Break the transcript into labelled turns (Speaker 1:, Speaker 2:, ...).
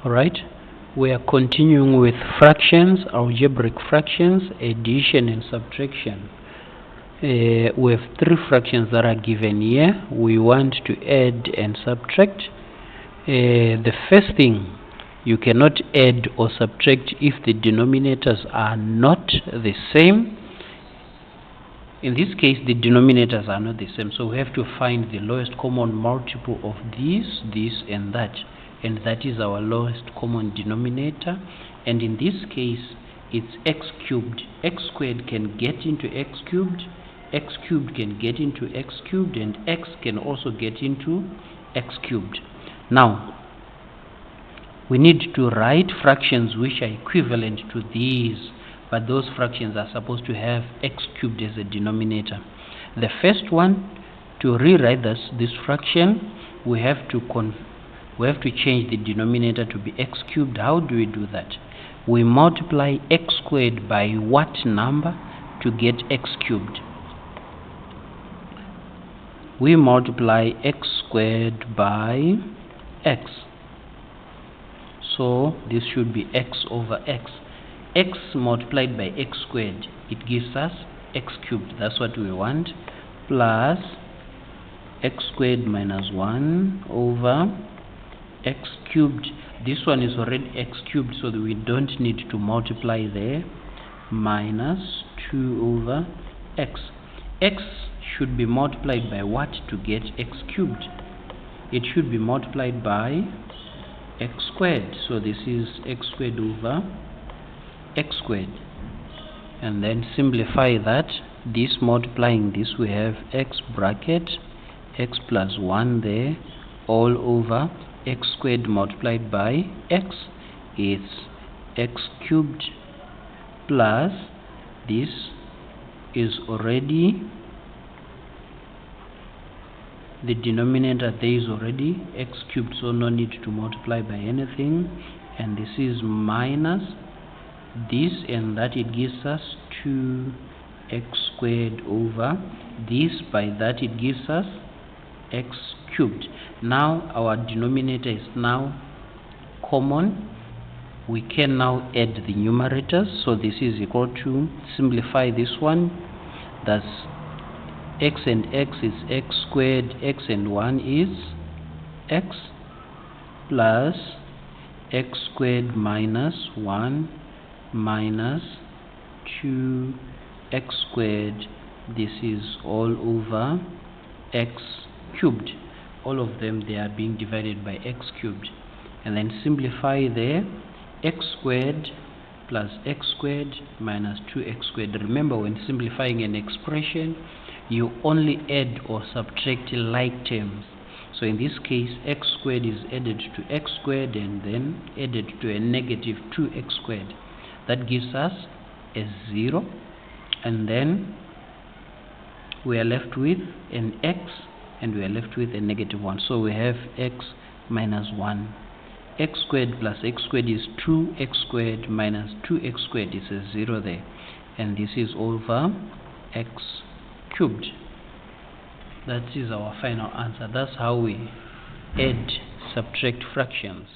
Speaker 1: Alright, we are continuing with fractions, algebraic fractions, addition and subtraction. We have three fractions that are given here. We want to add and subtract. The first thing, you cannot add or subtract if the denominators are not the same. In this case, the denominators are not the same, so we have to find the lowest common multiple of this, and that is our lowest common denominator. And in this case, it's x cubed. X squared can get into x cubed, x cubed can get into x cubed, and x can also get into x cubed. Now, we need to write fractions which are equivalent to these, but those fractions are supposed to have x cubed as a denominator. The first one, to rewrite this fraction, we have to change the denominator to be x cubed. How do we do that? We multiply x squared by what number to get x cubed? We multiply x squared by x. So this should be x over x. X multiplied by x squared, it gives us x cubed. That's what we want. Plus x squared minus 1 over x cubed. This one is already x cubed, so that we don't need to multiply there. Minus 2 over x. X should be multiplied by what to get x cubed? It should be multiplied by x squared. So this is x squared over x squared. And then simplify that. This multiplying this, we have x bracket x plus 1 there, all over x squared multiplied by x. It's x cubed plus this is already the denominator, there is already x cubed, so no need to multiply by anything. And this is minus this and that, it gives us 2x squared over this, by that it gives us x cubed. Now our denominator is now common. We can now add the numerators. So this is equal to, simplify this one, that's x and x is x squared, x and 1 is x, plus x squared minus 1 minus 2x squared. This is all over x cubed. All of them, they are being divided by x cubed. And then simplify there, x squared plus x squared minus 2x squared. Remember, when simplifying an expression, you only add or subtract like terms. So in this case, x squared is added to x squared and then added to a negative 2x squared. That gives us a 0, and then we are left with an x, and we are left with a negative 1. So we have x minus 1. X squared plus x squared is 2x squared minus 2x squared is a 0 there, and this is over x cubed. That is our final answer. That's how we add, subtract fractions.